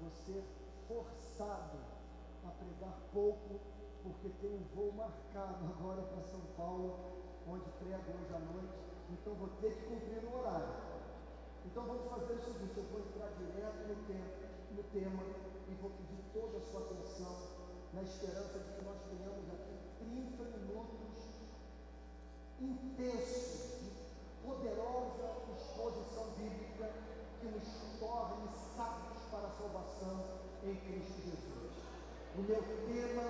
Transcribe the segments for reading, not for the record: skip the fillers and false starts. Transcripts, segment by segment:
vou ser forçado a pregar pouco, porque tem um voo marcado agora para São Paulo, onde prego hoje à noite, então vou ter que cumprir o horário. Então vamos fazer o seguinte, eu vou entrar direto no tema e vou pedir toda a sua atenção, na esperança de que nós tenhamos aqui 30 minutos intensos, de poderosa exposição bíblica, que nos torne sábios para a salvação em Cristo Jesus. O meu tema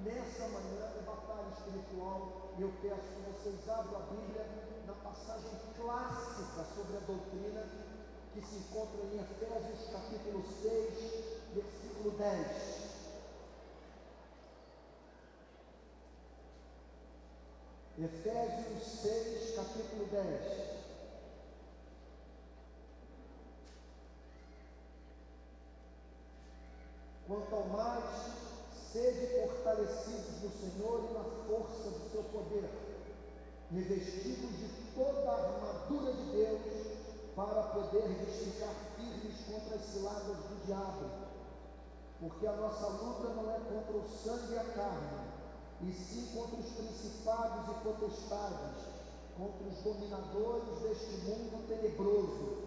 nessa manhã é batalha espiritual, e eu peço que vocês abram a Bíblia na passagem clássica sobre a doutrina, que se encontra em Efésios capítulo 6, versículo 10. Efésios 6, capítulo 10. Quanto ao mais, sede fortalecidos no Senhor e na força do seu poder, revestidos de toda a armadura de Deus, para poderdes ficar firmes contra as ciladas do diabo, porque a nossa luta não é contra o sangue e a carne, e sim contra os principados e potestades, contra os dominadores deste mundo tenebroso,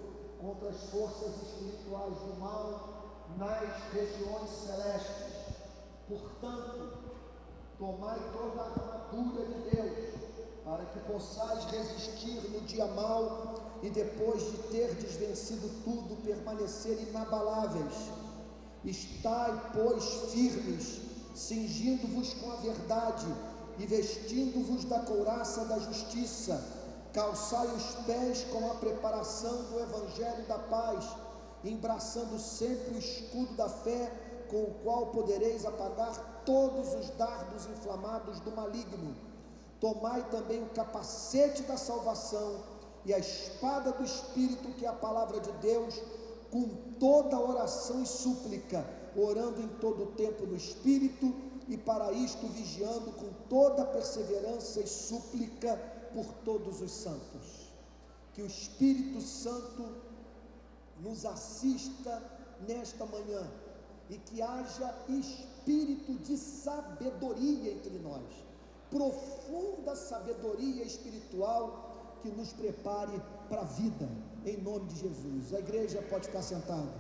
contra as forças espirituais do mal nas regiões celestes. Portanto, tomai toda a armadura de Deus, para que possais resistir no dia mau, e depois de terdes vencido tudo, permanecer inabaláveis. Estai, pois, firmes, cingindo-vos com a verdade e vestindo-vos da couraça da justiça, calçai os pés com a preparação do evangelho da paz, embraçando sempre o escudo da fé, com o qual podereis apagar todos os dardos inflamados do maligno. Tomai também o capacete da salvação e a espada do Espírito, que é a palavra de Deus, com toda oração e súplica, orando em todo o tempo no Espírito, e para isto vigiando com toda perseverança e súplica por todos os santos. Que o Espírito Santo nos assista nesta manhã, e que haja espírito de sabedoria entre nós, profunda sabedoria espiritual, que nos prepare para a vida, em nome de Jesus. A igreja pode ficar sentada.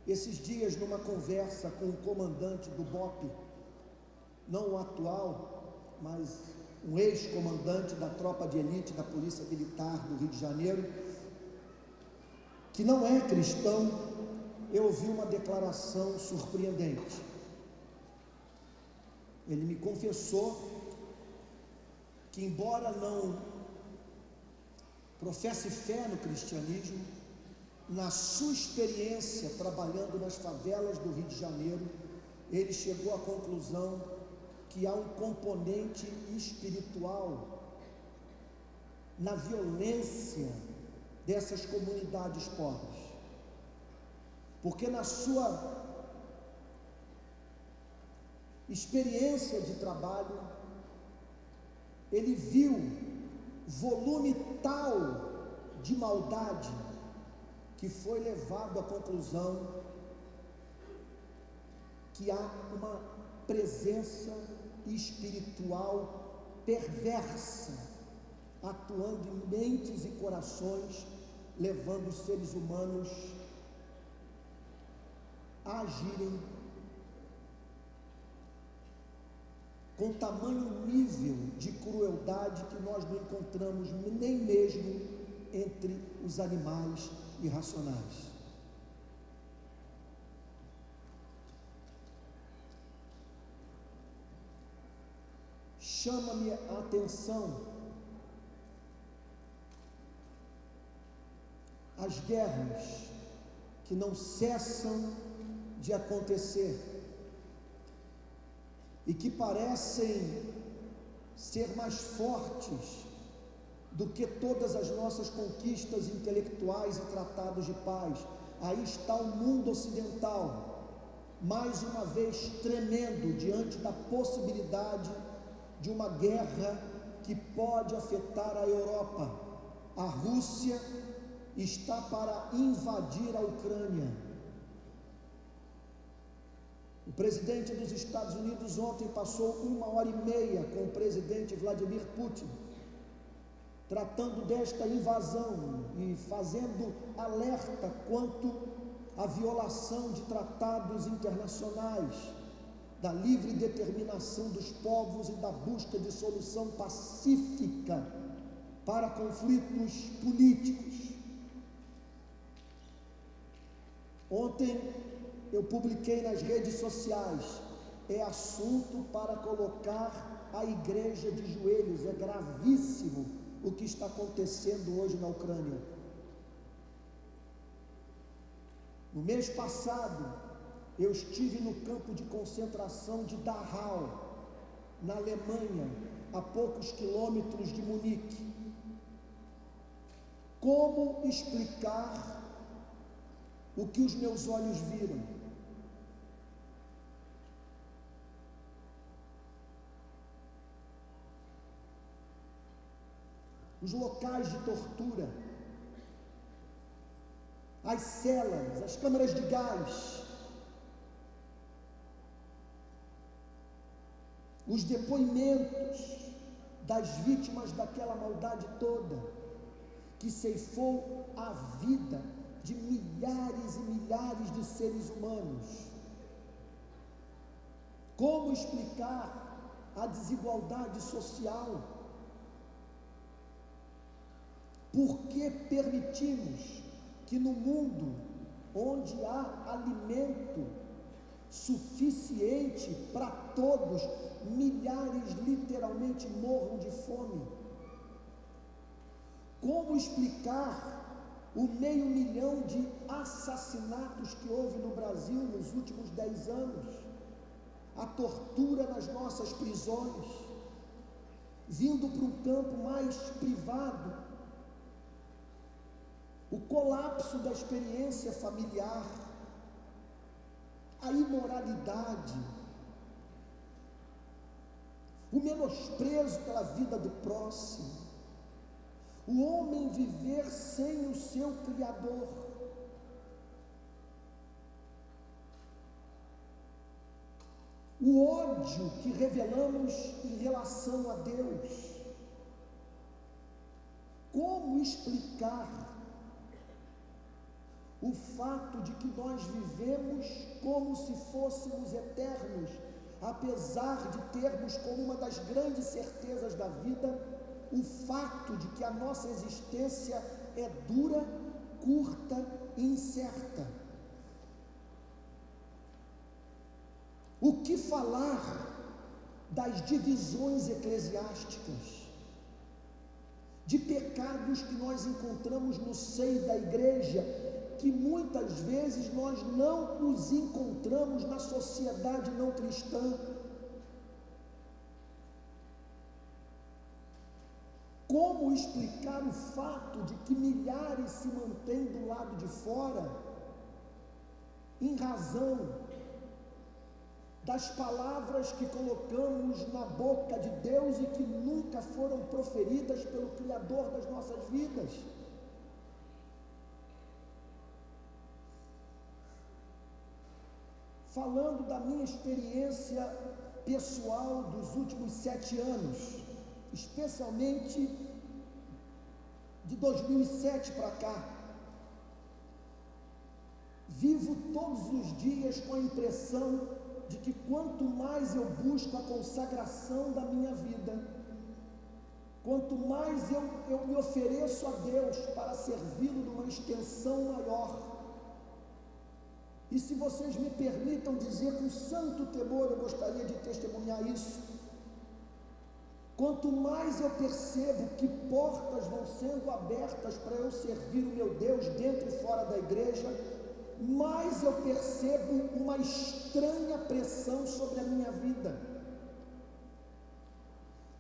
Esses dias, numa conversa com o comandante do BOPE, não o atual, mas um ex-comandante da tropa de elite da Polícia Militar do Rio de Janeiro, que não é cristão, eu ouvi uma declaração surpreendente. Ele me confessou que, embora não professe fé no cristianismo, na sua experiência trabalhando nas favelas do Rio de Janeiro, ele chegou à conclusão que há um componente espiritual na violência dessas comunidades pobres, porque na sua experiência de trabalho, ele viu volume tal de maldade, que foi levado à conclusão que há uma presença espiritual perversa atuando em mentes e corações, levando os seres humanos a agirem com tamanho nível de crueldade que nós não encontramos nem mesmo entre os animais irracionais. Chama-me a atenção as guerras que não cessam de acontecer e que parecem ser mais fortes do que todas as nossas conquistas intelectuais e tratados de paz. Aí está o mundo ocidental, mais uma vez tremendo diante da possibilidade de uma guerra que pode afetar a Europa. a Rússia está para invadir a Ucrânia. O presidente dos Estados Unidos ontem passou 1h30 com o presidente Vladimir Putin, tratando desta invasão e fazendo alerta quanto à violação de tratados internacionais, da livre determinação dos povos e da busca de solução pacífica para conflitos políticos. Ontem eu publiquei nas redes sociais: é assunto para colocar a igreja de joelhos, é gravíssimo o que está acontecendo hoje na Ucrânia. No mês passado, eu estive no campo de concentração de Dachau, na Alemanha, a poucos quilômetros de Munique. Como explicar o que os meus olhos viram? Os locais de tortura, as celas, as câmaras de gás, os depoimentos das vítimas daquela maldade toda, que ceifou a vida de milhares e milhares de seres humanos. Como explicar a desigualdade social? Por que permitimos que no mundo, onde há alimento suficiente para todos, milhares literalmente morram de fome? Como explicar o 500.000 de assassinatos que houve no Brasil nos últimos 10 anos? A tortura nas nossas prisões, vindo para um campo mais privado, o colapso da experiência familiar, a imoralidade, o menosprezo pela vida do próximo, o homem viver sem o seu Criador. O ódio que revelamos em relação a Deus. Como explicar o fato de que nós vivemos como se fôssemos eternos, apesar de termos como uma das grandes certezas da vida o fato de que a nossa existência é dura, curta e incerta? O que falar das divisões eclesiásticas, de pecados que nós encontramos no seio da igreja, que muitas vezes nós não os encontramos na sociedade não cristã? Como explicar o fato de que milhares se mantêm do lado de fora, em razão das palavras que colocamos na boca de Deus e que nunca foram proferidas pelo Criador das nossas vidas? Falando da minha experiência pessoal dos últimos 7 anos, especialmente de 2007 para cá, vivo todos os dias com a impressão de que quanto mais eu busco a consagração da minha vida, quanto mais eu me ofereço a Deus para servi-lo numa extensão maior, e se vocês me permitam dizer com santo temor, eu gostaria de testemunhar isso, quanto mais eu percebo que portas vão sendo abertas para eu servir o meu Deus dentro e fora da igreja, mais eu percebo uma estranha pressão sobre a minha vida.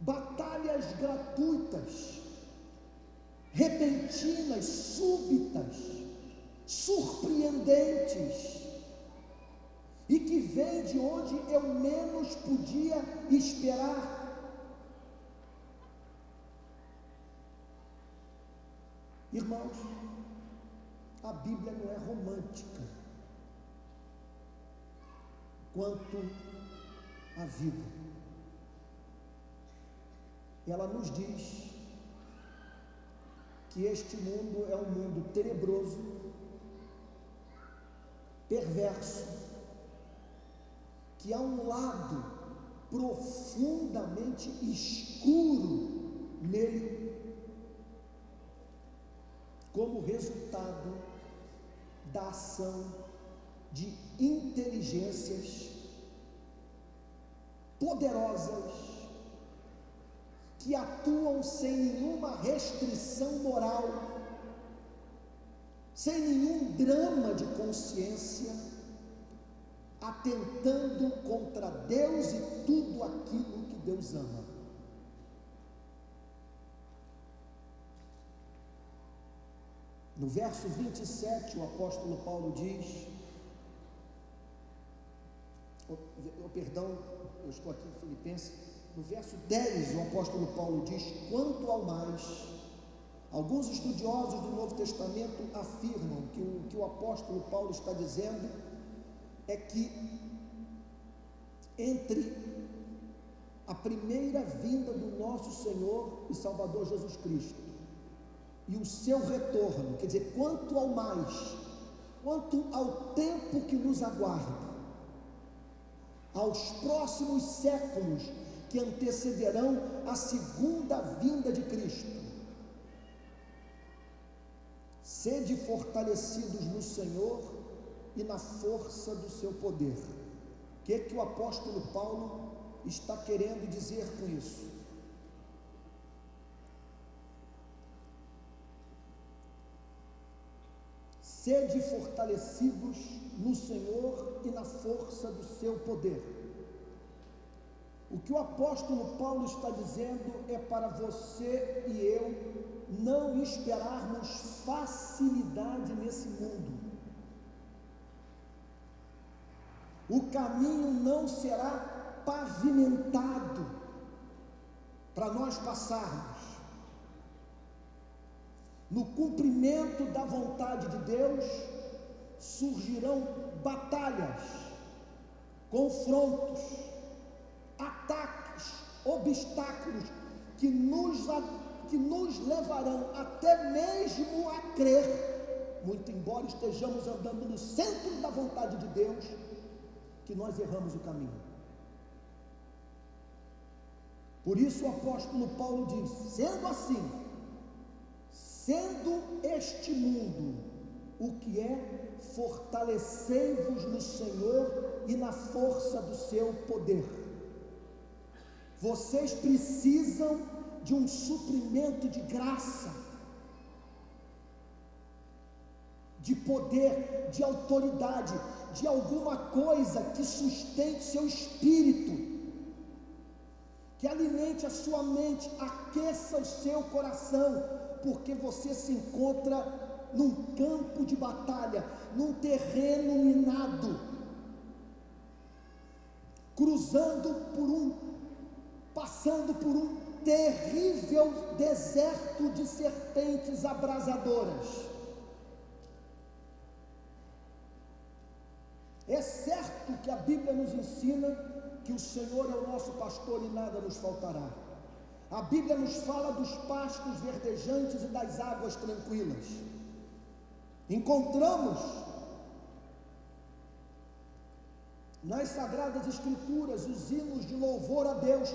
Batalhas gratuitas, repentinas, súbitas, surpreendentes, e que vêm de onde eu menos podia esperar. Irmãos, a Bíblia não é romântica quanto à vida. Ela nos diz que este mundo é um mundo tenebroso, perverso, que há um lado profundamente escuro nele, como resultado da ação de inteligências poderosas que atuam sem nenhuma restrição moral, sem nenhum drama de consciência, atentando contra Deus e tudo aquilo que Deus ama. No verso 27, o apóstolo Paulo diz, eu estou aqui em Filipenses, no verso 10, o apóstolo Paulo diz: quanto ao mais, alguns estudiosos do Novo Testamento afirmam que o que o apóstolo Paulo está dizendo é que entre a primeira vinda do nosso Senhor e Salvador Jesus Cristo e o seu retorno, quer dizer, quanto ao mais, quanto ao tempo que nos aguarda, aos próximos séculos que antecederão a segunda vinda de Cristo, sede fortalecidos no Senhor e na força do seu poder. O que é que o apóstolo Paulo está querendo dizer com isso? Sede fortalecidos no Senhor e na força do seu poder. O que o apóstolo Paulo está dizendo é para você e eu não esperarmos facilidade nesse mundo. O caminho não será pavimentado para nós passarmos. No cumprimento da vontade de Deus, surgirão batalhas, confrontos, ataques, obstáculos que nos levarão até mesmo a crer, muito embora estejamos andando no centro da vontade de Deus, que nós erramos o caminho. Por isso o apóstolo Paulo diz: sendo assim, sendo este mundo o que é, fortalecei-vos no Senhor e na força do seu poder. Vocês precisam de um suprimento de graça, de poder, de autoridade, de alguma coisa que sustente seu espírito, que alimente a sua mente, aqueça o seu coração, porque você se encontra num campo de batalha, num terreno minado, passando por um terrível deserto de serpentes abrasadoras. É certo que a Bíblia nos ensina que o Senhor é o nosso pastor e nada nos faltará. A Bíblia nos fala dos pastos verdejantes e das águas tranquilas. Encontramos nas Sagradas Escrituras os hinos de louvor a Deus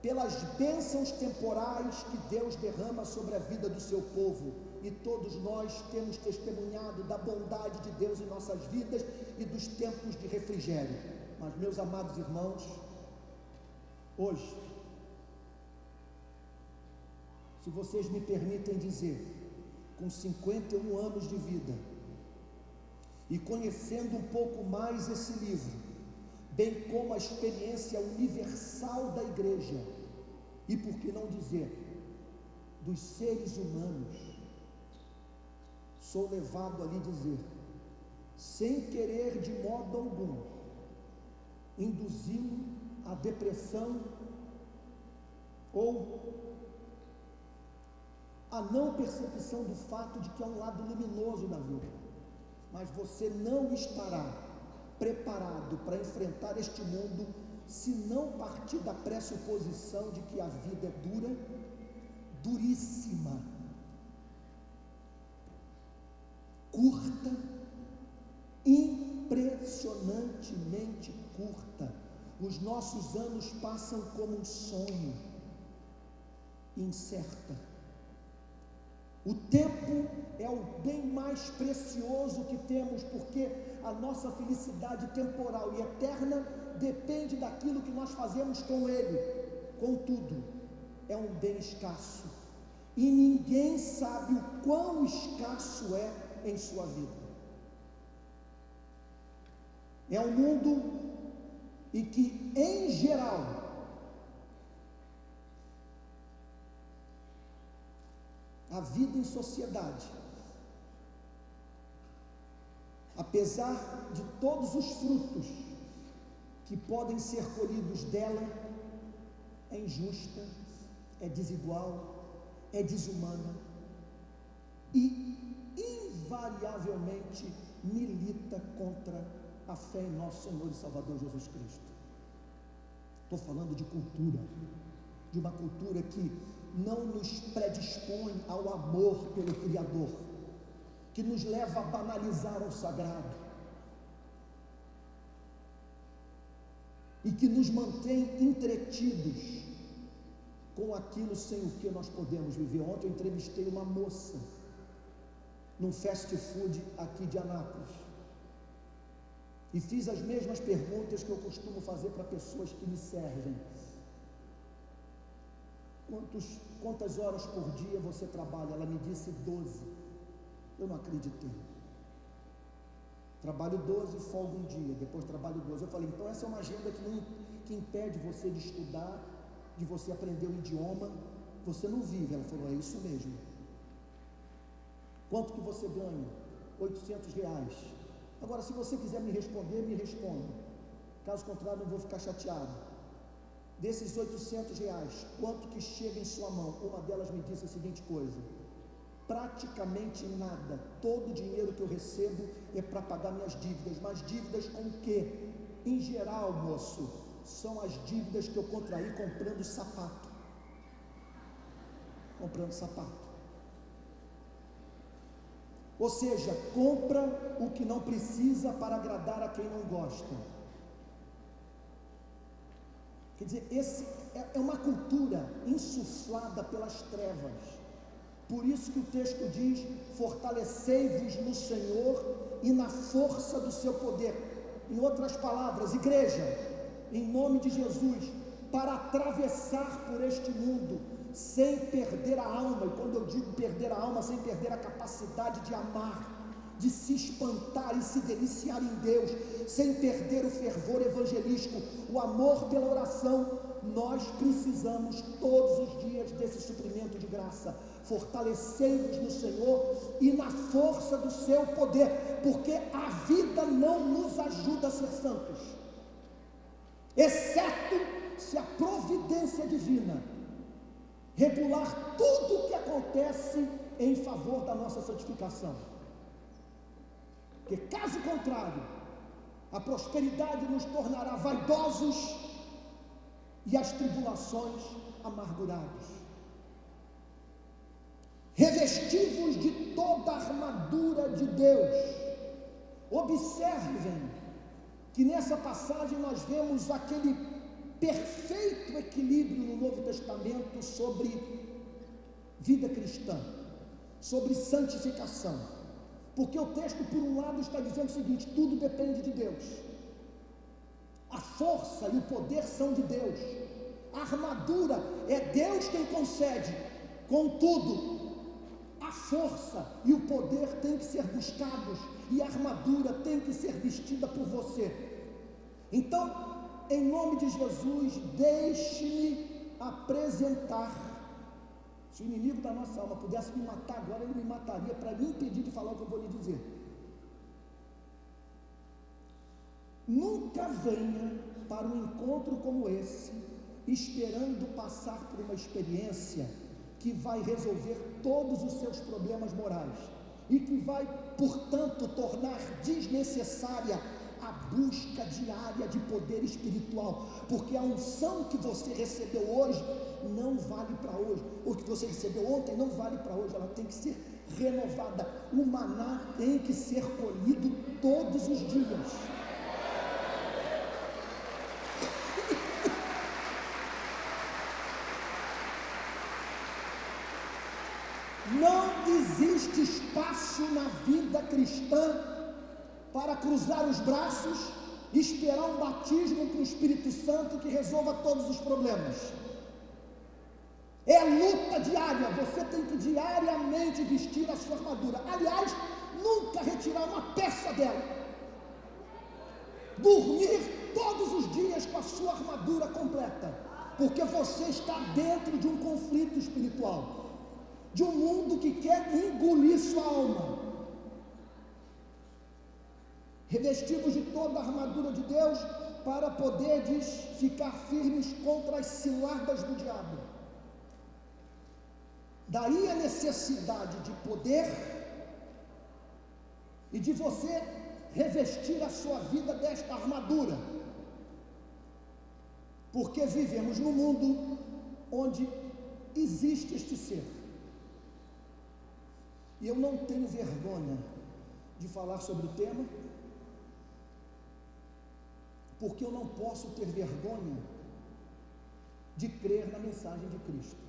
pelas bênçãos temporais que Deus derrama sobre a vida do seu povo, e todos nós temos testemunhado da bondade de Deus em nossas vidas e dos tempos de refrigério. Mas, meus amados irmãos, hoje, se vocês me permitem dizer, com 51 anos de vida e conhecendo um pouco mais esse livro, bem como a experiência universal da igreja, e por que não dizer, dos seres humanos, sou levado a lhe dizer, sem querer de modo algum induzi-lo à depressão ou a não percepção do fato de que há um lado luminoso da vida, mas você não estará preparado para enfrentar este mundo se não partir da pressuposição de que a vida é dura, duríssima, curta, impressionantemente curta. Os nossos anos passam como um sonho, incerta. O tempo é o bem mais precioso que temos, porque a nossa felicidade temporal e eterna depende daquilo que nós fazemos com ele. Contudo, é um bem escasso, e ninguém sabe o quão escasso é em sua vida. É um mundo em que, em geral, a vida em sociedade, apesar de todos os frutos que podem ser colhidos dela, é injusta, é desigual, é desumana e invariavelmente milita contra a fé em nosso Senhor e Salvador Jesus Cristo. Estou falando de cultura, de uma cultura que não nos predispõe ao amor pelo Criador, que nos leva a banalizar o sagrado e que nos mantém entretidos com aquilo sem o que nós podemos viver. Ontem eu entrevistei uma moça num fast food aqui de Anápolis e fiz as mesmas perguntas que eu costumo fazer para pessoas que me servem. Quantas horas por dia você trabalha? Ela me disse 12. Eu não acreditei. Trabalho 12, folgo um dia, depois trabalho 12. Eu falei, então essa é uma agenda que impede você de estudar, de você aprender o idioma. Você não vive. Ela falou, é isso mesmo. Quanto que você ganha? R$800. Agora, se você quiser me responder, me responda. Caso contrário, eu vou ficar chateado. Desses R$800, quanto que chega em sua mão? Uma delas me disse a seguinte coisa: praticamente nada. Todo o dinheiro que eu recebo é para pagar minhas dívidas. Mas dívidas com o quê? Em geral, moço, são as dívidas que eu contraí comprando sapato. Ou seja, compra o que não precisa para agradar a quem não gosta. Quer dizer, esse é uma cultura insuflada pelas trevas. Por isso que o texto diz: fortalecei-vos no Senhor e na força do seu poder. Em outras palavras, igreja, em nome de Jesus, para atravessar por este mundo sem perder a alma, e quando eu digo perder a alma, sem perder a capacidade de amar, de se espantar e se deliciar em Deus, sem perder o fervor evangelístico, o amor pela oração, nós precisamos todos os dias desse suprimento de graça. Fortalecei-vos no Senhor e na força do seu poder, porque a vida não nos ajuda a ser santos, exceto se a providência divina regular tudo o que acontece em favor da nossa santificação. Porque caso contrário, a prosperidade nos tornará vaidosos e as tribulações amargurados. Revestivos de toda a armadura de Deus. Observem que nessa passagem nós vemos aquele perfeito equilíbrio no Novo Testamento sobre vida cristã, sobre santificação. Porque o texto, por um lado, está dizendo o seguinte: tudo depende de Deus, a força e o poder são de Deus, a armadura é Deus quem concede, contudo, a força e o poder têm que ser buscados, e a armadura tem que ser vestida por você. Então, em nome de Jesus, deixe-me apresentar. Se o inimigo da nossa alma pudesse me matar agora, ele me mataria para me impedir de falar o que eu vou lhe dizer. Nunca venha para um encontro como esse esperando passar por uma experiência que vai resolver todos os seus problemas morais e que vai, portanto, tornar desnecessária a busca diária de poder espiritual, porque a unção que você recebeu hoje não vale para hoje, o que você recebeu ontem não vale para hoje, ela tem que ser renovada. O maná tem que ser colhido todos os dias. Não existe espaço na vida cristã para cruzar os braços e esperar um batismo com o Espírito Santo que resolva todos os problemas. É luta diária, você tem que diariamente vestir a sua armadura. Aliás, nunca retirar uma peça dela. Dormir todos os dias com a sua armadura completa, porque você está dentro de um conflito espiritual, de um mundo que quer engolir sua alma. Revestidos de toda a armadura de Deus, para poderes ficar firmes contra as ciladas do diabo. Daí a necessidade de poder e de você revestir a sua vida desta armadura, porque vivemos num mundo onde existe este ser, e eu não tenho vergonha de falar sobre o tema, porque eu não posso ter vergonha de crer na mensagem de Cristo.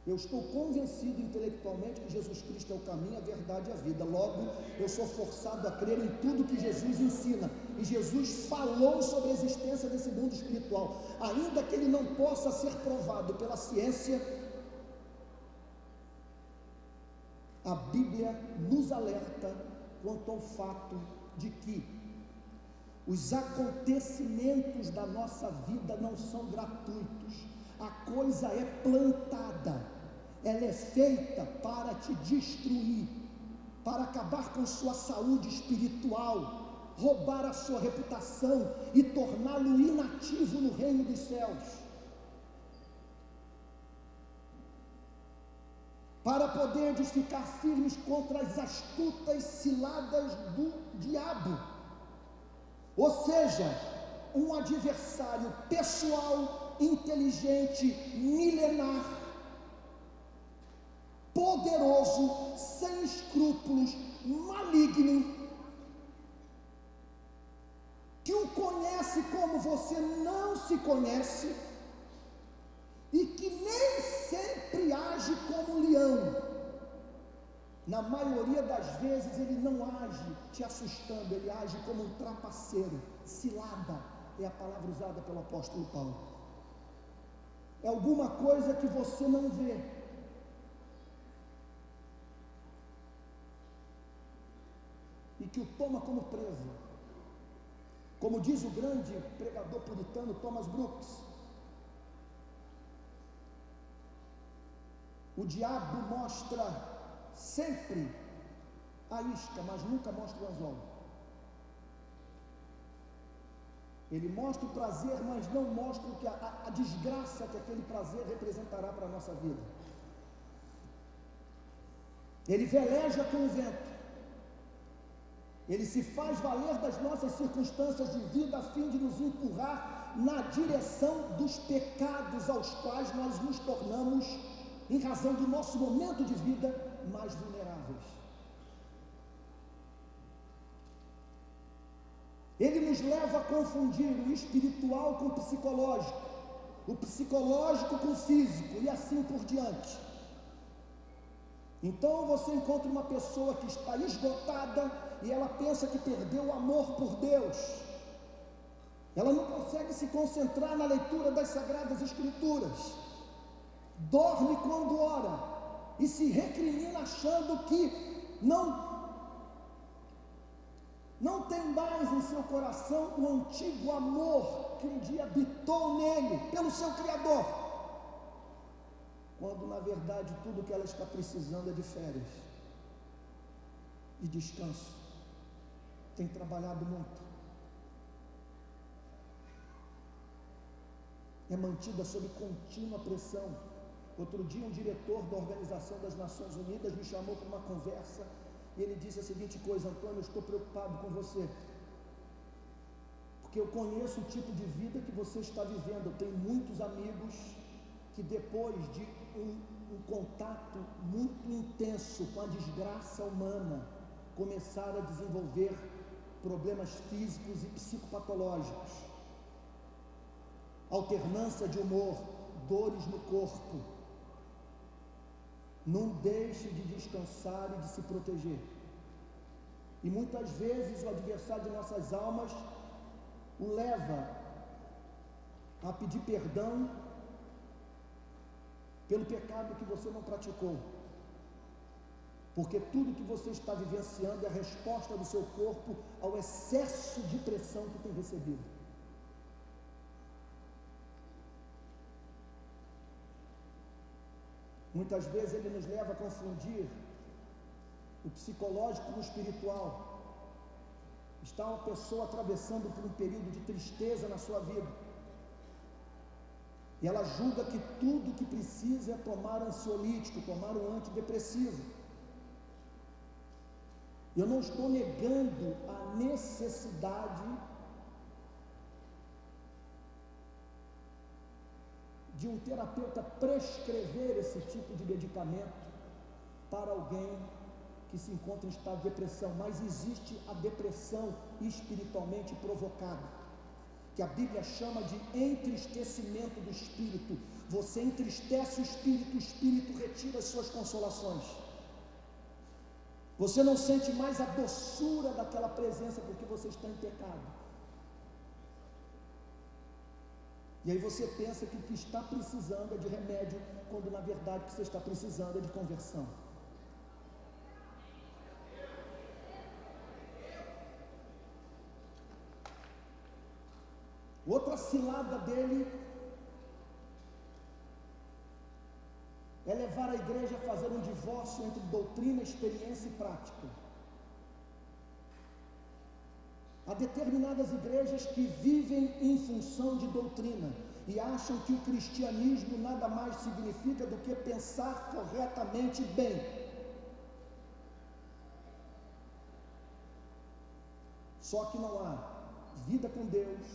Eu estou convencido intelectualmente que Jesus Cristo é o caminho, a verdade e a vida. Logo, eu sou forçado a crer em tudo que Jesus ensina. E Jesus falou sobre a existência desse mundo espiritual. Ainda que ele não possa ser provado pela ciência, a Bíblia nos alerta quanto ao fato de que os acontecimentos da nossa vida não são gratuitos. A coisa é plantada, ela é feita para te destruir, para acabar com sua saúde espiritual, roubar a sua reputação e torná-lo inativo no reino dos céus. Para poderes ficar firmes contra as astutas ciladas do diabo. Ou seja, um adversário pessoal, inteligente, milenar, poderoso, sem escrúpulos, maligno, que o conhece como você não se conhece e que nem sempre age como um leão. Na maioria das vezes ele não age te assustando, ele age como um trapaceiro. Cilada é a palavra usada pelo apóstolo Paulo. É alguma coisa que você não vê, e que o toma como preso. Como diz o grande pregador puritano Thomas Brooks, o diabo mostra sempre a isca, mas nunca mostra o anzol. Ele mostra o prazer, mas não mostra o que a desgraça que aquele prazer representará para a nossa vida. Ele veleja com o vento, ele se faz valer das nossas circunstâncias de vida a fim de nos empurrar na direção dos pecados aos quais nós nos tornamos, em razão do nosso momento de vida, mais vulneráveis. Ele nos leva a confundir o espiritual com o psicológico com o físico e assim por diante. Então você encontra uma pessoa que está esgotada e ela pensa que perdeu o amor por Deus. Ela não consegue se concentrar na leitura das Sagradas Escrituras. Dorme quando ora e se recrimina achando que não tem mais em seu coração o antigo amor que um dia habitou nele pelo seu Criador, quando na verdade tudo que ela está precisando é de férias, de descanso. Tem trabalhado muito, é mantida sob contínua pressão, Outro dia, um diretor da Organização das Nações Unidas me chamou para uma conversa e ele disse a seguinte coisa: Antônio, eu estou preocupado com você, porque eu conheço o tipo de vida que você está vivendo. Eu tenho muitos amigos que depois de um contato muito intenso com a desgraça humana, começaram a desenvolver problemas físicos e psicopatológicos, alternância de humor, dores no corpo. Não deixe de descansar e de se proteger. E muitas vezes o adversário de nossas almas o leva a pedir perdão pelo pecado que você não praticou, porque tudo que você está vivenciando é a resposta do seu corpo ao excesso de pressão que tem recebido. Muitas vezes ele nos leva a confundir o psicológico com o espiritual. Está uma pessoa atravessando por um período de tristeza na sua vida, e ela julga que tudo que precisa é tomar um ansiolítico, tomar um antidepressivo. Eu não estou negando a necessidade de um terapeuta prescrever esse tipo de medicamento para alguém que se encontra em estado de depressão, mas existe a depressão espiritualmente provocada, que a Bíblia chama de entristecimento do espírito. Você entristece o espírito retira as suas consolações. Você não sente mais a doçura daquela presença porque você está em pecado. E aí você pensa que o que está precisando é de remédio, quando na verdade o que você está precisando é de conversão. Outra cilada dele é levar a igreja a fazer um divórcio entre doutrina, experiência e prática. Há determinadas igrejas que vivem em função de doutrina e acham que o cristianismo nada mais significa do que pensar corretamente bem. Só que não há vida com Deus.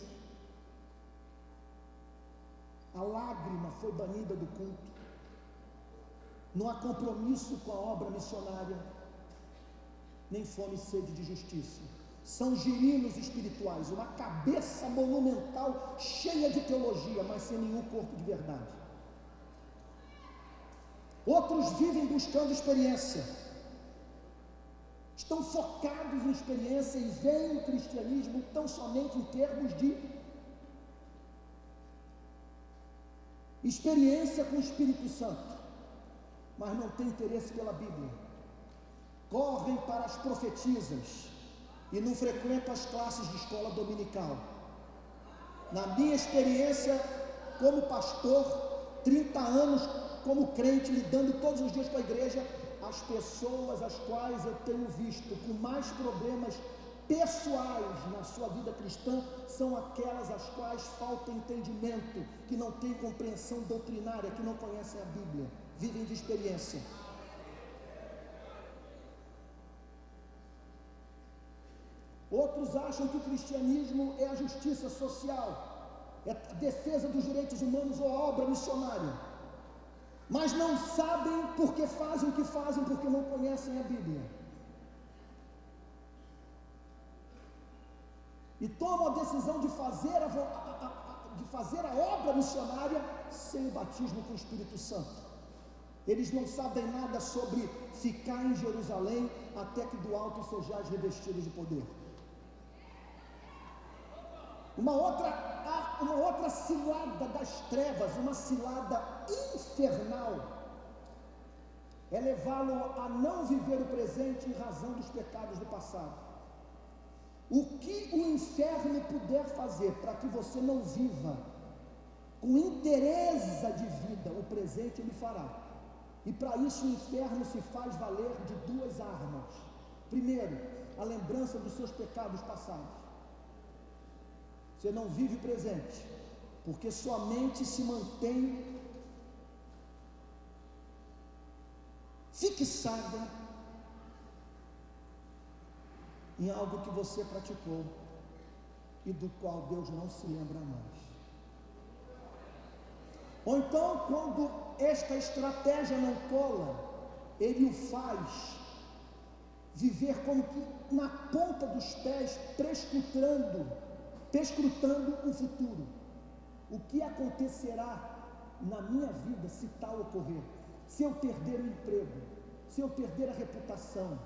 A lágrima foi banida do culto. Não há compromisso com a obra missionária, nem fome e sede de justiça. São girinos espirituais, uma cabeça monumental, cheia de teologia, mas sem nenhum corpo de verdade. Outros vivem buscando experiência, estão focados em experiência e veem o cristianismo tão somente em termos de experiência com o Espírito Santo, mas não tem interesse pela Bíblia. Correm para as profetisas e não frequentam as classes de escola dominical. Na minha experiência como pastor, 30 anos como crente, lidando todos os dias com a igreja, as pessoas às quais eu tenho visto com mais problemas pessoais na sua vida cristã são aquelas às quais falta entendimento, que não têm compreensão doutrinária, que não conhecem a Bíblia, vivem de experiência. Outros acham que o cristianismo é a justiça social, é a defesa dos direitos humanos ou a obra missionária, mas não sabem por que fazem o que fazem, porque não conhecem a Bíblia. E tomam a decisão de fazer a obra missionária sem o batismo com o Espírito Santo. Eles não sabem nada sobre ficar em Jerusalém até que do alto sejais revestidos de poder. Uma outra cilada das trevas, uma cilada infernal, é levá-lo a não viver o presente em razão dos pecados do passado. O que o inferno puder fazer para que você não viva com interesse de vida, o presente ele fará. E para isso o inferno se faz valer de duas armas. Primeiro, a lembrança dos seus pecados passados. Você não vive o presente, porque sua mente se mantém fixada em algo que você praticou e do qual Deus não se lembra mais. Ou então, quando esta estratégia não cola, ele o faz viver como que na ponta dos pés, perscrutando o futuro. O que acontecerá na minha vida se tal ocorrer? Se eu perder o emprego, se eu perder a reputação,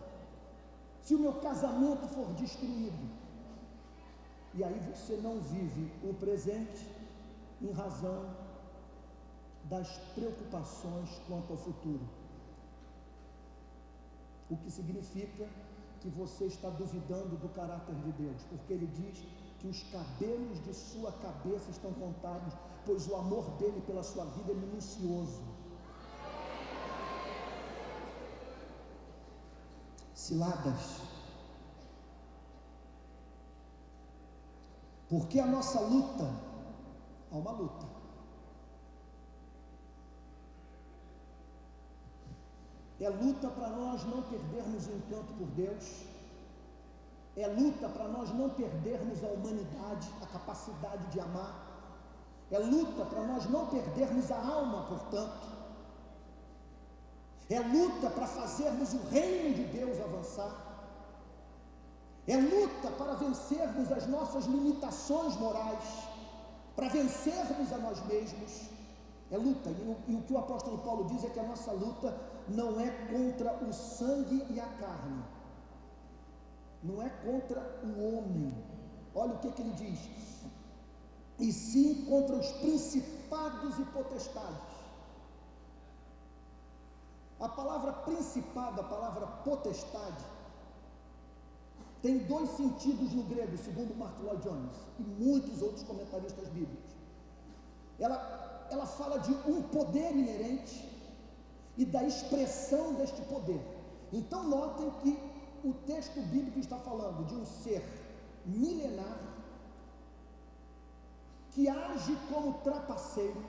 se o meu casamento for destruído. E aí você não vive o presente em razão das preocupações quanto ao futuro. O que significa que você está duvidando do caráter de Deus, porque Ele diz que os cabelos de sua cabeça estão contados, pois o amor dele pela sua vida é minucioso. Ciladas. Porque a nossa luta, há uma luta. É luta para nós não perdermos o encanto por Deus. É luta para nós não perdermos a humanidade, a capacidade de amar. É luta para nós não perdermos a alma, portanto. É luta para fazermos o reino de Deus avançar. É luta para vencermos as nossas limitações morais, para vencermos a nós mesmos. É luta, e o que o apóstolo Paulo diz é que a nossa luta não é contra o sangue e a carne, não é contra o homem. Olha o que ele diz: e sim contra os principados e potestades. A palavra principado, a palavra potestade, tem dois sentidos no grego, segundo Mark Lloyd Jones e muitos outros comentaristas bíblicos. Ela fala de um poder inerente e da expressão deste poder. Então notem que o texto bíblico está falando de um ser milenar que age como trapaceiro,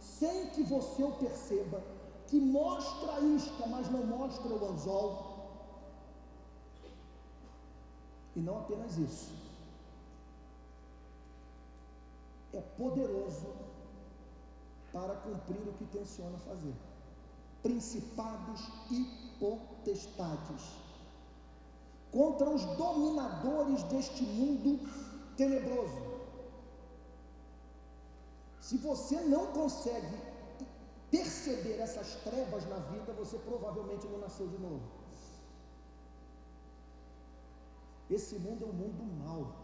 sem que você o perceba, que mostra a isca, mas não mostra o anzol. E não apenas isso, é poderoso para cumprir o que tenciona fazer. Principados e potestades, contra os dominadores deste mundo tenebroso. Se você não consegue perceber essas trevas na vida, você provavelmente não nasceu de novo. Esse mundo é um mundo mau,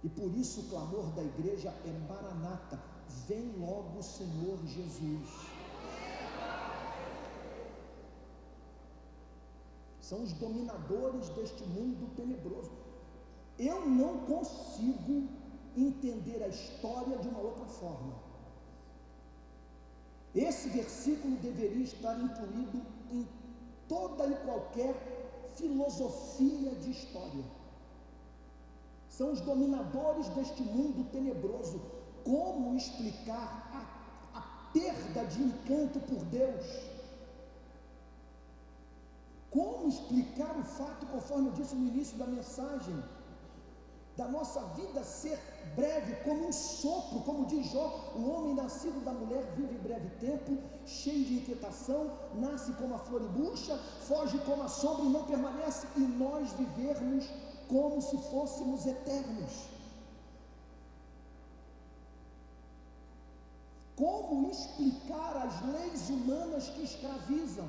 e por isso o clamor da igreja é Maranata, vem logo o Senhor Jesus. São os dominadores deste mundo tenebroso. Eu não consigo entender a história de uma outra forma. Esse versículo deveria estar incluído em toda e qualquer filosofia de história. São os dominadores deste mundo tenebroso. Como explicar a perda de encanto por Deus? Como explicar o fato, conforme eu disse no início da mensagem, da nossa vida ser breve, como um sopro, como diz Jó: o homem nascido da mulher vive breve tempo, cheio de inquietação, nasce como a flor e murcha, foge como a sombra e não permanece, e nós vivermos como se fôssemos eternos. Como explicar as leis humanas que escravizam?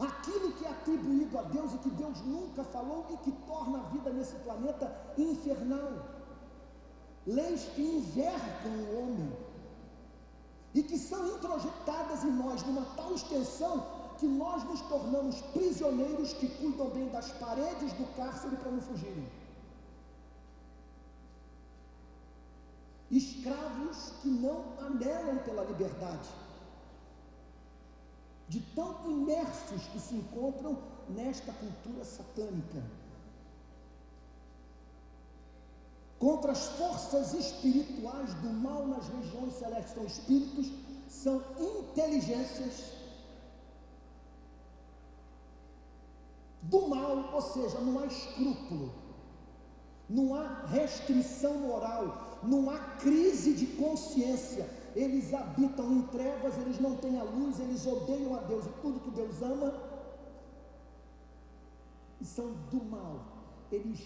Aquilo que é atribuído a Deus e que Deus nunca falou e que torna a vida nesse planeta infernal. Leis que envergam o homem e que são introjetadas em nós numa tal extensão que nós nos tornamos prisioneiros que cuidam bem das paredes do cárcere para não fugirem. Escravos que não anelam pela liberdade, de tão imersos que se encontram nesta cultura satânica. Contra as forças espirituais do mal nas regiões celestes. São espíritos, são consequências do mal, ou seja, não há escrúpulo, não há restrição moral, não há crise de consciência. Eles habitam em trevas, eles não têm a luz, eles odeiam a Deus e tudo que Deus ama, e são do mal. Eles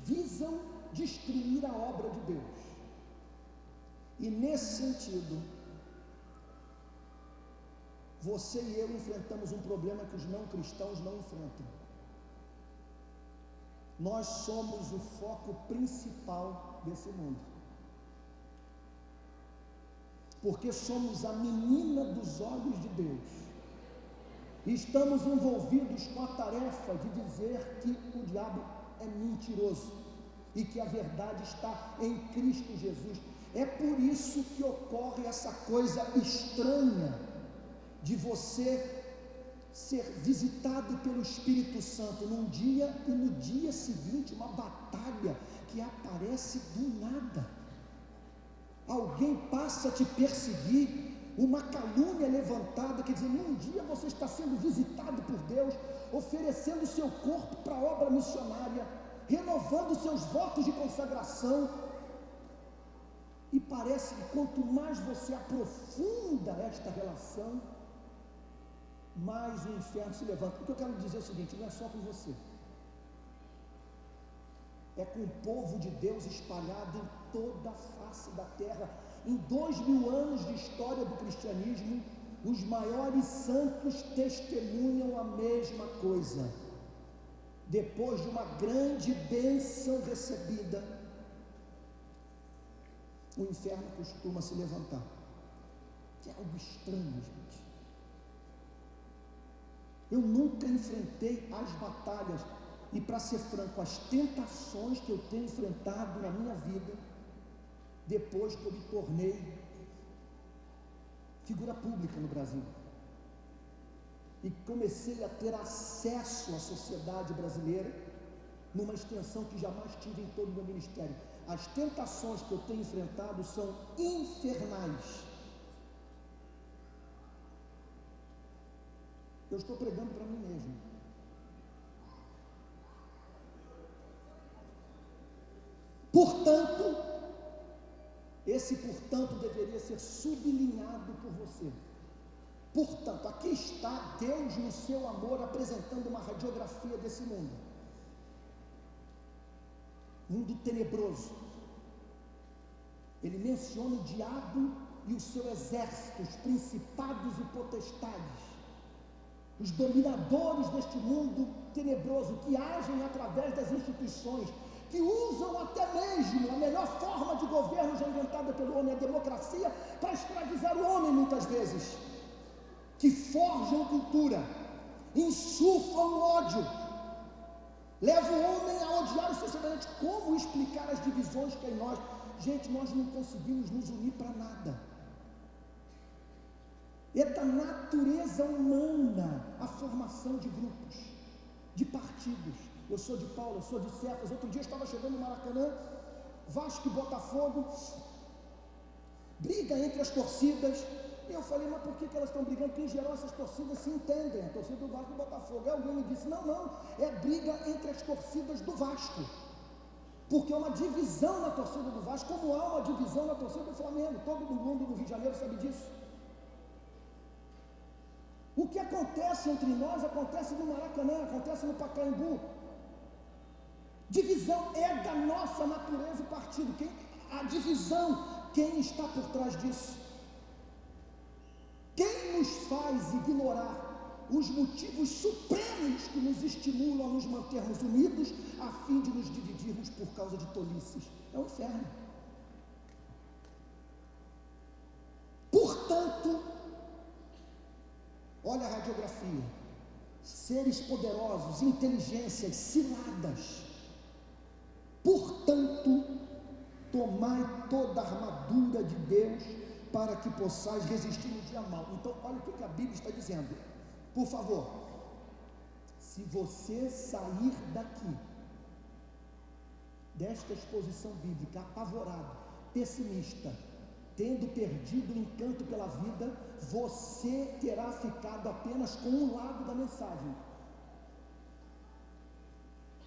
visam destruir a obra de Deus. E nesse sentido, você e eu enfrentamos um problema que os não cristãos não enfrentam. Nós somos o foco principal desse mundo, porque somos a menina dos olhos de Deus, e estamos envolvidos com a tarefa de dizer que o diabo é mentiroso e que a verdade está em Cristo Jesus. É por isso que ocorre essa coisa estranha de você ser visitado pelo Espírito Santo num dia e no dia seguinte uma batalha que aparece do nada. Alguém passa a te perseguir, uma calúnia levantada, quer dizer, num dia você está sendo visitado por Deus, oferecendo seu corpo para a obra missionária, renovando seus votos de consagração, e parece que quanto mais você aprofunda esta relação, mais o inferno se levanta. O que eu quero dizer é o seguinte: não é só com você, é com o povo de Deus espalhado em toda a face da terra. Em 2000 anos de história do cristianismo, os maiores santos testemunham a mesma coisa. Depois de uma grande bênção recebida, o inferno costuma se levantar. Que é algo estranho, gente. Eu nunca enfrentei as batalhas, e para ser franco, as tentações que eu tenho enfrentado na minha vida, depois que eu me tornei figura pública no Brasil, e comecei a ter acesso à sociedade brasileira, numa extensão que jamais tive em todo o meu ministério. As tentações que eu tenho enfrentado são infernais. Eu estou pregando para mim mesmo. Portanto, esse portanto deveria ser sublinhado por você. Portanto, aqui está Deus no seu amor apresentando uma radiografia desse mundo. Mundo tenebroso. Ele menciona o diabo e o seu exército, os principados e potestades, os dominadores deste mundo tenebroso, que agem através das instituições, que usam até mesmo a melhor forma de governo já inventada pelo homem, a democracia, para escravizar o homem muitas vezes, que forjam cultura, insuflam ódio, levam o homem a odiar o seu semelhante. Como explicar as divisões que há em nós? Gente, nós não conseguimos nos unir para nada. É da natureza humana a formação de grupos, de partidos. Eu sou de Paulo, eu sou de Cefas. Outro dia eu estava chegando no Maracanã, Vasco e Botafogo, briga entre as torcidas. E eu falei, mas por que elas estão brigando? Porque em geral essas torcidas se entendem, a torcida do Vasco e do Botafogo. Aí alguém me disse, não, é briga entre as torcidas do Vasco, porque é uma divisão na torcida do Vasco, como há uma divisão na torcida do Flamengo. Todo mundo no Rio de Janeiro sabe disso. O que acontece entre nós acontece no Maracanã, acontece no Pacaembu. Divisão é da nossa natureza o partido. A divisão, quem está por trás disso? Quem nos faz ignorar os motivos supremos que nos estimulam a nos mantermos unidos, a fim de nos dividirmos por causa de tolices? É o inferno. Portanto, olha a radiografia: seres poderosos, inteligências, ciladas. Portanto, tomai toda a armadura de Deus, para que possais resistir no dia mau. Então, olha o que a Bíblia está dizendo. Por favor, se você sair daqui, desta exposição bíblica, apavorado, pessimista, tendo perdido o encanto pela vida, você terá ficado apenas com um lado da mensagem.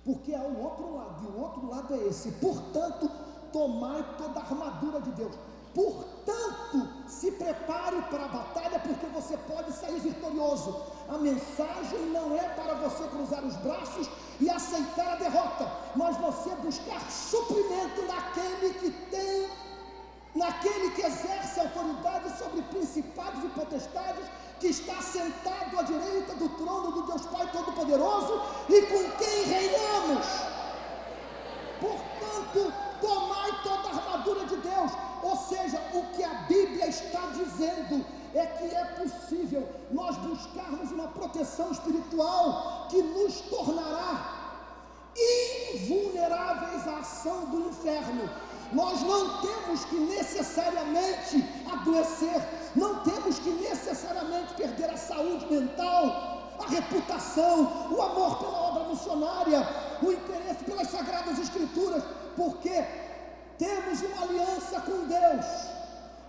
Porque há o outro lado, e o outro lado é esse: portanto, tomai toda a armadura de Deus. Portanto, se prepare para a batalha, porque você pode sair vitorioso. A mensagem não é para você cruzar os braços e aceitar a derrota, mas você buscar suprimento naquele que tem, naquele que exerce autoridade sobre principados e potestades, que está sentado à direita do trono do Deus Pai Todo-Poderoso e com quem reinamos. Portanto, tomai toda a armadura de Deus. Ou seja, o que a Bíblia está dizendo é que é possível nós buscarmos uma proteção espiritual que nos tornará invulneráveis à ação do inferno. Nós não temos que necessariamente adoecer, não temos que necessariamente perder a saúde mental, a reputação, o amor pela obra missionária, o interesse pelas Sagradas Escrituras, porque temos uma aliança com Deus,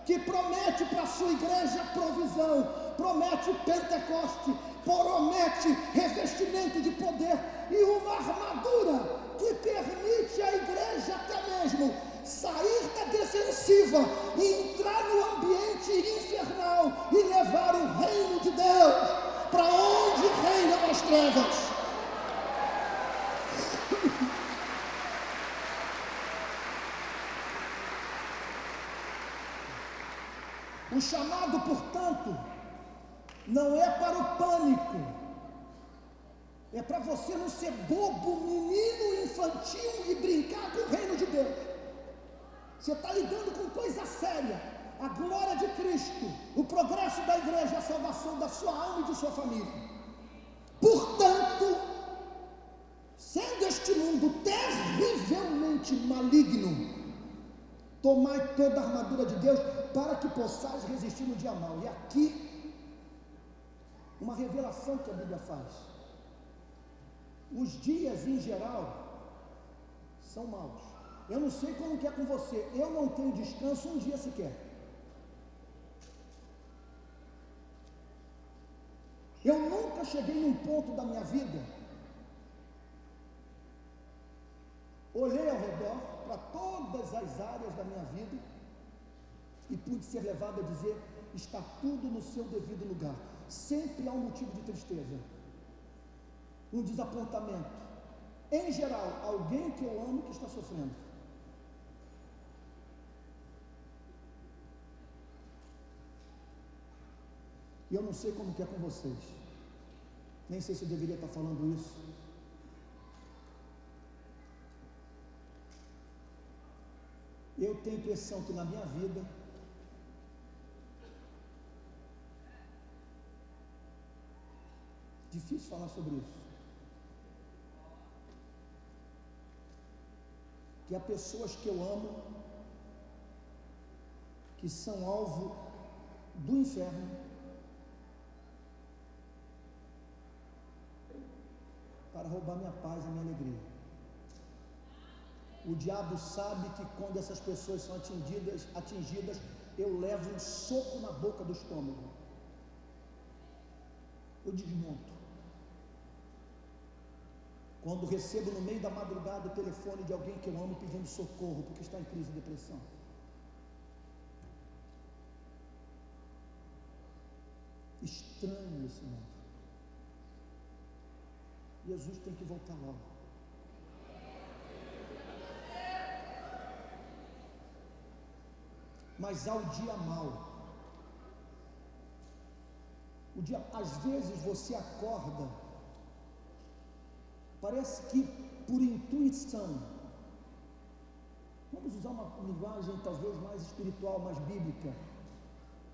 que promete para a sua igreja provisão, promete Pentecoste, promete revestimento de poder e uma armadura que permite à igreja até mesmo sair da defensiva e entrar no ambiente infernal e levar o reino de Deus para onde reinam as trevas. O chamado, portanto, não é para o pânico, é para você não ser bobo, menino, infantil e brincar com o reino de Deus. Você está lidando com coisa séria: a glória de Cristo, o progresso da igreja, a salvação da sua alma e de sua família. Portanto, sendo este mundo terrivelmente maligno, tomai toda a armadura de Deus para que possais resistir no dia mau. E aqui, uma revelação que a Bíblia faz: os dias em geral são maus. Eu não sei como que é com você, eu não tenho descanso um dia sequer. Eu nunca cheguei num ponto da minha vida, olhei ao redor para todas as áreas da minha vida e pude ser levado a dizer: está tudo no seu devido lugar. Sempre há um motivo de tristeza, um desapontamento, em geral, alguém que eu amo que está sofrendo. E eu não sei como que é com vocês, nem sei se eu deveria estar falando isso. Eu tenho a impressão que na minha vida difícil falar sobre isso, que há pessoas que eu amo que são alvo do inferno para roubar minha paz e minha alegria. O diabo sabe que quando essas pessoas são atingidas, eu levo um soco na boca do estômago, eu desmonto. Quando recebo no meio da madrugada o telefone de alguém que eu amo pedindo socorro porque está em crise de depressão, estranho esse mundo. Jesus tem que voltar logo. Mas há o dia mau. Às vezes você acorda, parece que por intuição, vamos usar uma linguagem talvez mais espiritual, mais bíblica,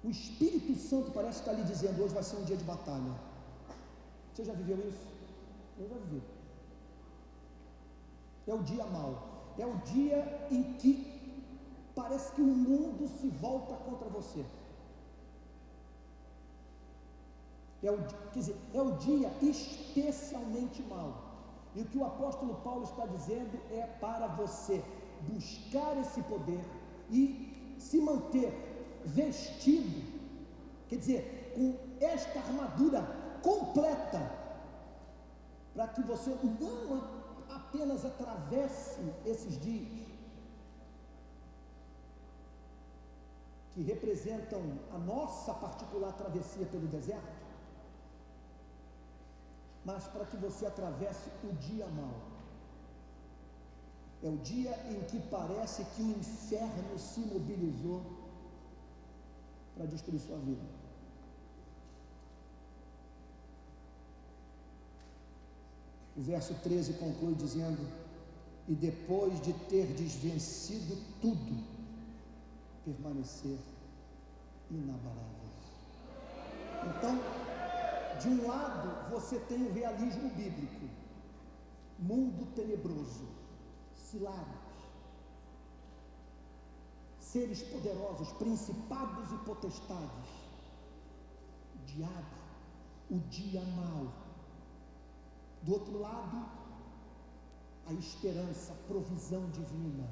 o Espírito Santo parece estar lhe dizendo: hoje vai ser um dia de batalha. Você já viveu isso? Eu já vivi. É o dia mau, é o dia em que parece que o mundo se volta contra você. É o dia especialmente mau. E o que o apóstolo Paulo está dizendo é para você buscar esse poder e se manter vestido, quer dizer, com esta armadura completa, para que você não apenas atravesse esses dias, que representam a nossa particular travessia pelo deserto, mas para que você atravesse o dia mau. É o dia em que parece que o inferno se mobilizou para destruir sua vida. O verso 13 conclui dizendo: e depois de terdes vencido tudo, permanecer inabaláveis. Então, de um lado você tem o realismo bíblico, mundo tenebroso, ciladas, seres poderosos, principados e potestades, diabo, o dia mau. Do outro lado, a esperança, a provisão divina,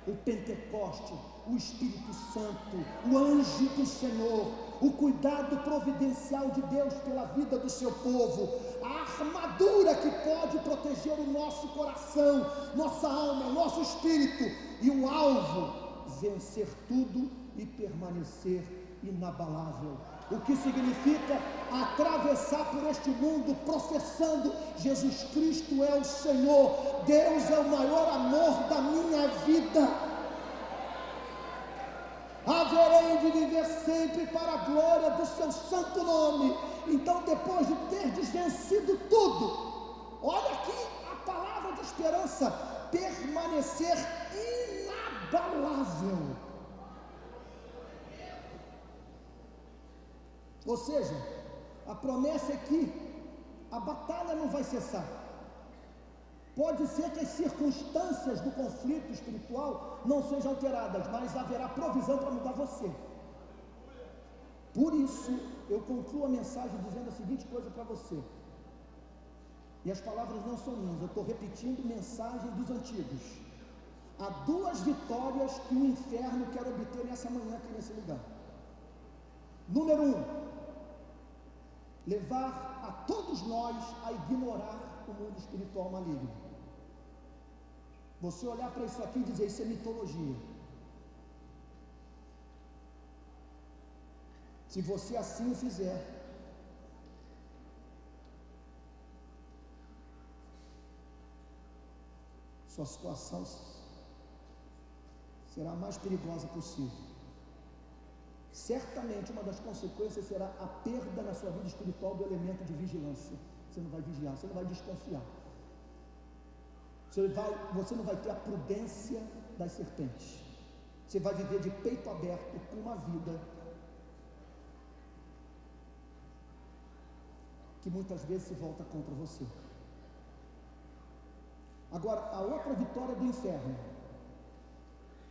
o Pentecoste, o Espírito Santo, o anjo do Senhor, o cuidado providencial de Deus pela vida do seu povo, a armadura que pode proteger o nosso coração, nossa alma, nosso espírito, e o alvo, vencer tudo e permanecer inabalável. O que significa atravessar por este mundo professando: Jesus Cristo é o Senhor, Deus é o maior amor da minha vida, haverei de viver sempre para a glória do seu santo nome. Então, depois de ter vencido tudo, olha aqui a palavra de esperança: permanecer inabalável. Ou seja, a promessa é que a batalha não vai cessar. Pode ser que as circunstâncias do conflito espiritual não sejam alteradas, mas haverá provisão para mudar você. Por isso, eu concluo a mensagem dizendo a seguinte coisa para você, e as palavras não são minhas, eu estou repetindo mensagem dos antigos. Há duas vitórias que o inferno quer obter nessa manhã aqui nesse lugar. Número 1, levar a todos nós a ignorar o mundo espiritual maligno. Você olhar para isso aqui e dizer: isso é mitologia. Se você assim o fizer, sua situação será a mais perigosa possível. Certamente uma das consequências será a perda na sua vida espiritual do elemento de vigilância. Você não vai vigiar, você não vai desconfiar, você não vai ter a prudência das serpentes. Você vai viver de peito aberto com uma vida que muitas vezes se volta contra você. Agora, a outra vitória do inferno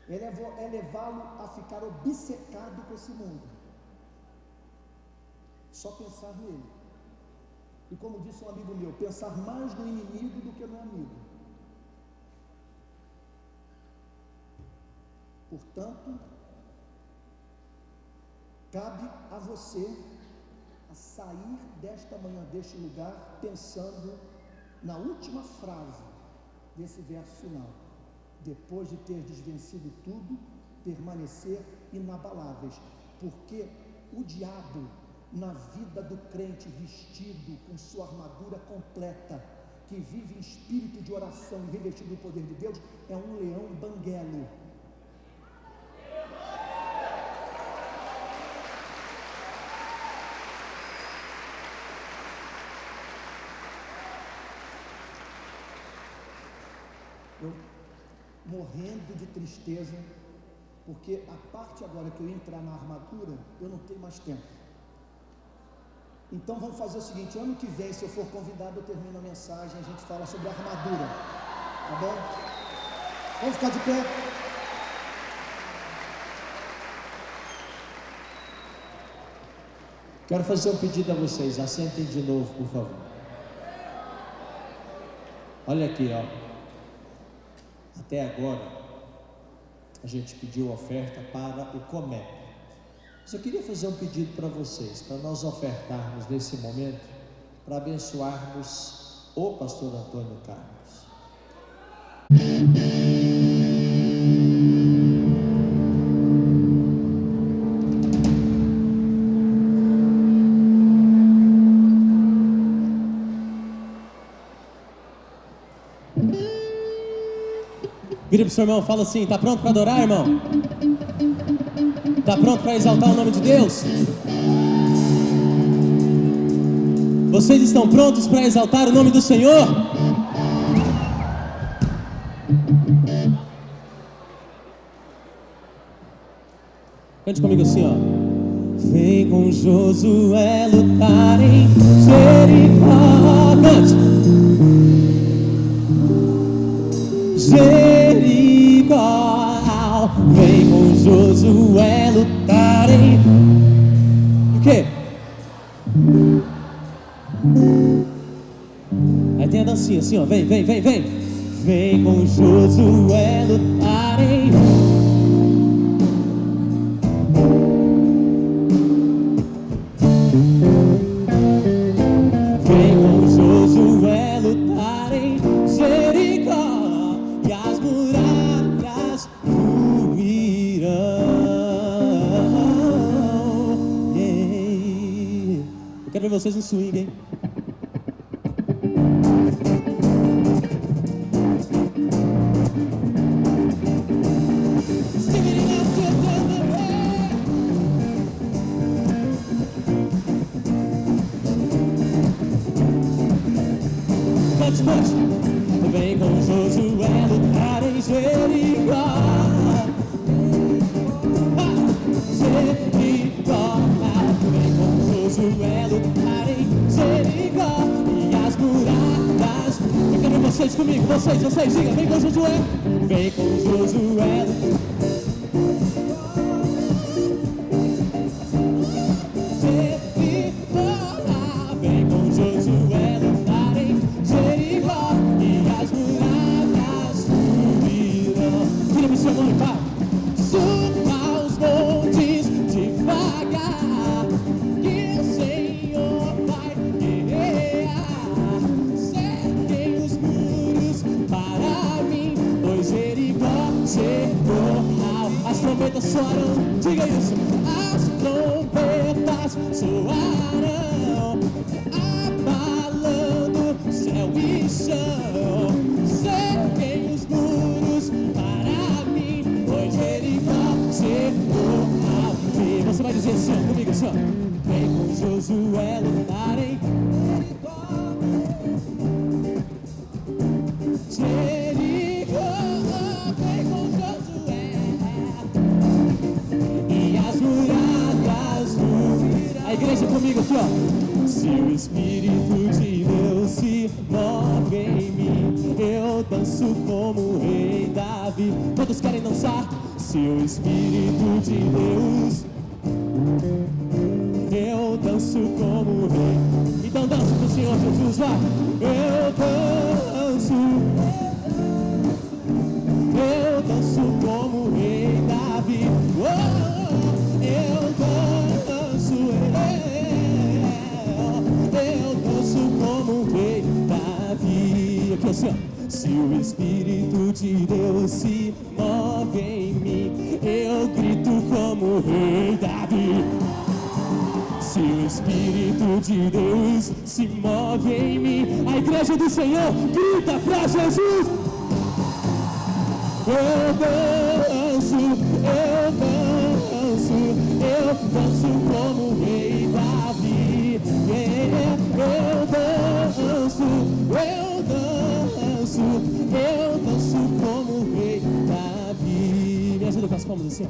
é levá-lo a ficar obcecado com esse mundo, só pensar nele. E como disse um amigo meu, pensar mais no inimigo do que no amigo. Portanto, cabe a você a sair desta manhã, deste lugar, pensando na última frase desse verso final: depois de ter vencido tudo, permanecer inabaláveis. Porque o diabo, na vida do crente vestido com sua armadura completa, que vive em espírito de oração e revestido do poder de Deus, é um leão banguelo. Eu morrendo de tristeza, porque a parte agora que eu entrar na armadura, eu não tenho mais tempo. Então vamos fazer o seguinte: ano que vem, se eu for convidado, eu termino a mensagem, a gente fala sobre a armadura, tá bom? Vamos ficar de pé. Quero fazer um pedido a vocês, assentem de novo, por favor. Olha aqui, ó. Até agora, a gente pediu oferta para o Comep. Mas eu queria fazer um pedido para vocês, para nós ofertarmos nesse momento, para abençoarmos o pastor Antônio Carlos. Vira pro seu irmão, fala assim: tá pronto para adorar, irmão? Tá pronto para exaltar o nome de Deus? Vocês estão prontos para exaltar o nome do Senhor? Cante comigo assim, ó. Vem com Josué lutar em Jericó. Cante. Jericó, vem com Josué lutar em... O quê? Aí tem a dancinha assim, ó. Vem, vem, vem, vem. Vem com Josué lutar em... Vem com Josué lutar em Jericó. E as muralhas ruirão. Yeah. Eu quero ver vocês no swing, hein? Cante, cante. Vem com Josué lutar em Jericó. Jericó. Vem com Josué lutar em Jericó. E as muralhas... Eu quero ver vocês comigo, vocês, diga. Vem com Josué. Vem com Josué. Jericó. Vem com Josué lutar em Jericó. E as muralhas ruirão. Vira-me seu nome, pai. Suba os montes devagar, que o Senhor vai guerrear. Cerquem os muros para mim, pois Jericó chegou. As trombetas soarão, diga isso. As trombetas soarão, abalando céu e chão. Cerquem os muros para mim, pois Jericó chegou ao fim. Você vai dizer assim, ó, comigo assim, ó. Vem com Josué lutar em Jericó. Vem com Josué. E as muralhas ruirão. A igreja comigo aqui, ó. Se o Espírito de Deus se move em mim, eu danço como o rei Davi. Todos querem dançar? Se o Espírito de Deus, eu danço como o rei. Então dança pro Senhor Jesus, vai. Eu danço como o rei Davi. Oh, eu danço como o rei Davi. Aqui assim, ó. Se o Espírito de Deus se move em mim, eu grito como o rei Davi. Se o Espírito de Deus se move em mim, a igreja do Senhor grita pra Jesus. Eu danço como o rei Davi. Eu danço como o rei Davi. Me ajuda com as palmas assim, ó.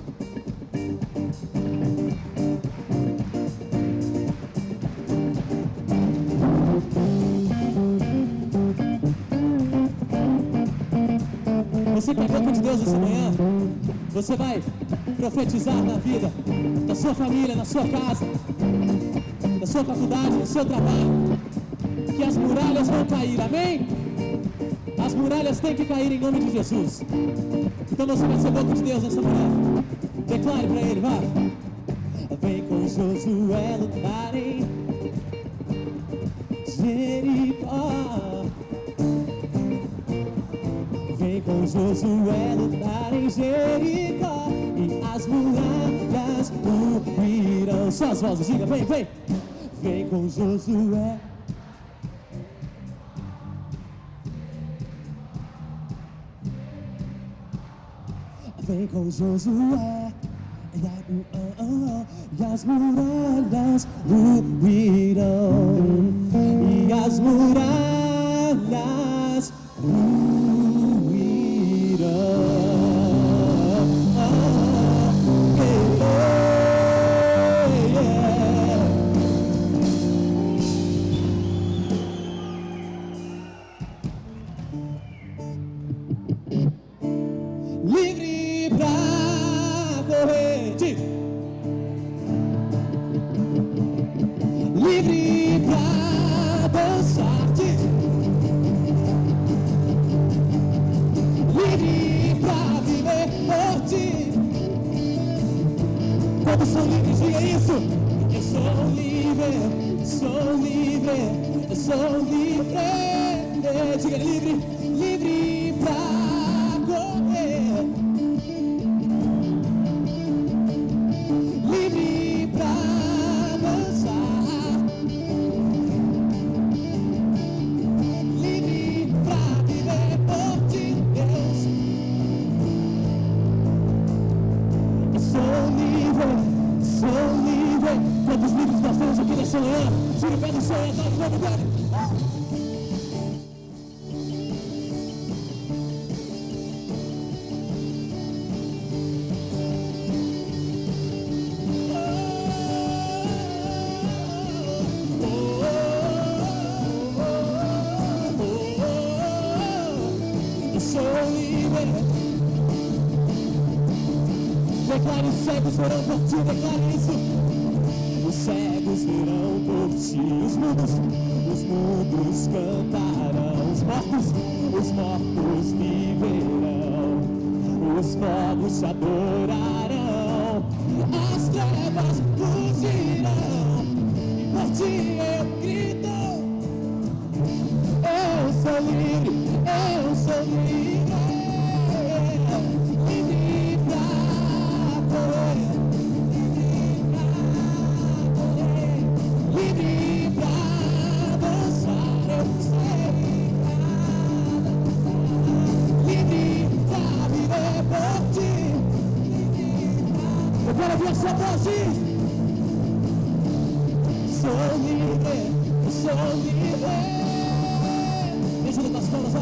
Você que é boca de Deus essa manhã, você vai profetizar na vida da sua família, na sua casa, na sua faculdade, no seu trabalho, que as muralhas vão cair, amém? As muralhas têm que cair em nome de Jesus. Então você vai ser boca de Deus nessa manhã. Declare para ele, vai. Vem com Josué lutar em Jericó. Vem com Josué lutar em Jericó, e as muralhas ruirão. Só as vozes, diga, vem, vem. Vem com Josué. Vem com Josué, e as muralhas ruirão, e as muralhas livre pra correr, livre pra dançar, livre pra viver por ti. Quando sou livre, diga isso. Eu sou livre, sou livre, eu sou livre. Diga livre, livre pra correr, livre pra dançar, livre pra viver por ti, Deus. Eu sou livre, sou livre. Quantos livros nós temos aqui nessa manhã? Tira o pé do chão e atrás do nome dele. Declare, os cegos verão por ti, declare isso. Os cegos verão por ti, os mudos cantarão, os mortos viverão, os fogos te adorarão, as trevas fugirão, e por ti eu grito. Eu sou livre, eu sou livre. Agora vem a sua voz. Sou livre, sou livre. Me ajuda com as palmas, ó.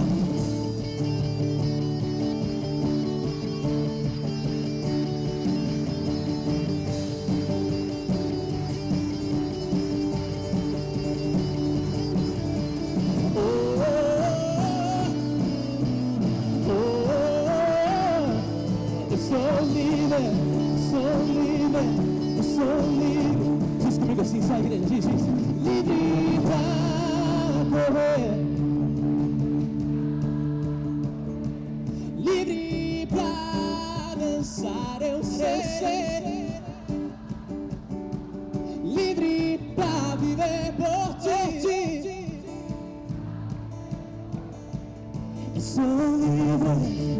Eu sou livre. Sou livre, eu sou livre. Diz comigo assim, só a igreja, diz. Livre pra correr, livre pra dançar, eu sei. Livre pra viver por ti. Eu sou livre.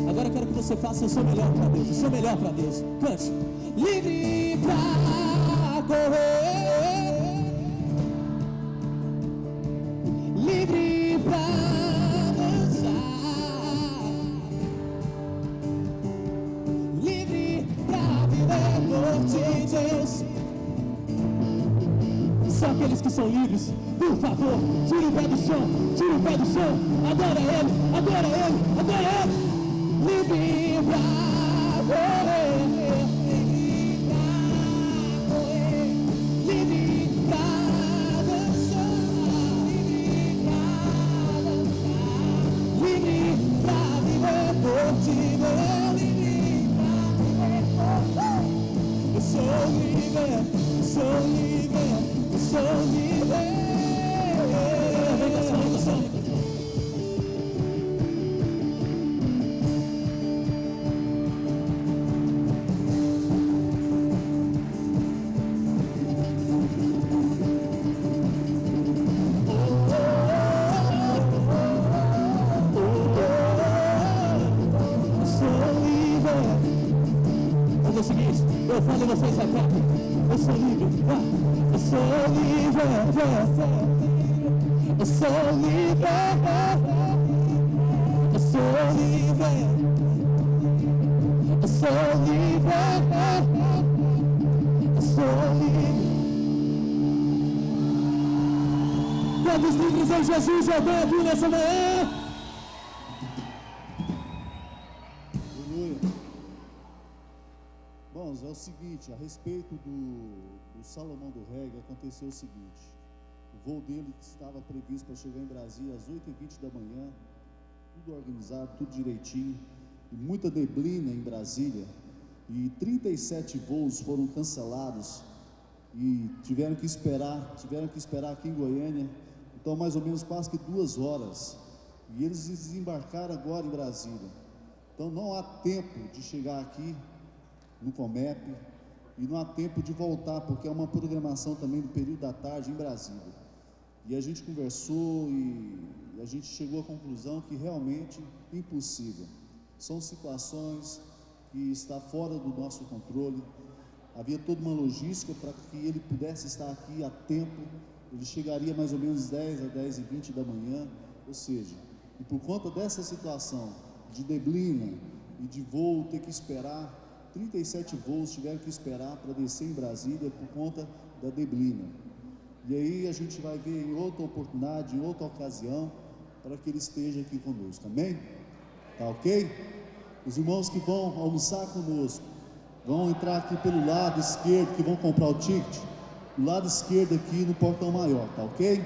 Agora eu quero que você faça o seu melhor para Deus, o seu melhor para Deus. Cante. Livre pra correr, livre pra dançar, livre pra viver por ti, Deus. Só aqueles que são livres, por favor, tire o pé do chão, tire o pé do chão. Adora Ele, adora Ele, adora Ele. Livre pra correr, livre pra dançar, livre pra viver por ti, eu sou livre, sou livre, sou livre. Vem com essa oração. vocês repetem. Eu sou livre, eu sou livre, eu sou livre, eu sou livre, eu sou livre, eu sou livre. Quantos livres em Jesus eu tenho aqui nessa manhã? Irmãos, é o seguinte, a respeito do Salomão do Reggae, aconteceu o seguinte: o voo dele estava previsto para chegar em Brasília às 8h20 da manhã, tudo organizado, tudo direitinho, e muita neblina em Brasília, e 37 voos foram cancelados, e tiveram que esperar aqui em Goiânia, então mais ou menos quase que 2 horas, e eles desembarcaram agora em Brasília. Então não há tempo de chegar aqui no Comep, e não há tempo de voltar, porque é uma programação também do período da tarde em Brasília. E a gente conversou e a gente chegou à conclusão que realmente é impossível. São situações que está fora do nosso controle. Havia toda uma logística para que ele pudesse estar aqui a tempo. Ele chegaria mais ou menos 10 a 10h20 da manhã, ou seja, e por conta dessa situação de neblina e de voo ter que esperar, 37 voos tiveram que esperar para descer em Brasília por conta da neblina. E aí a gente vai ver em outra oportunidade, em outra ocasião, para que ele esteja aqui conosco, amém? Tá ok? Os irmãos que vão almoçar conosco, vão entrar aqui pelo lado esquerdo, que vão comprar o ticket, do lado esquerdo aqui no portão maior, tá ok?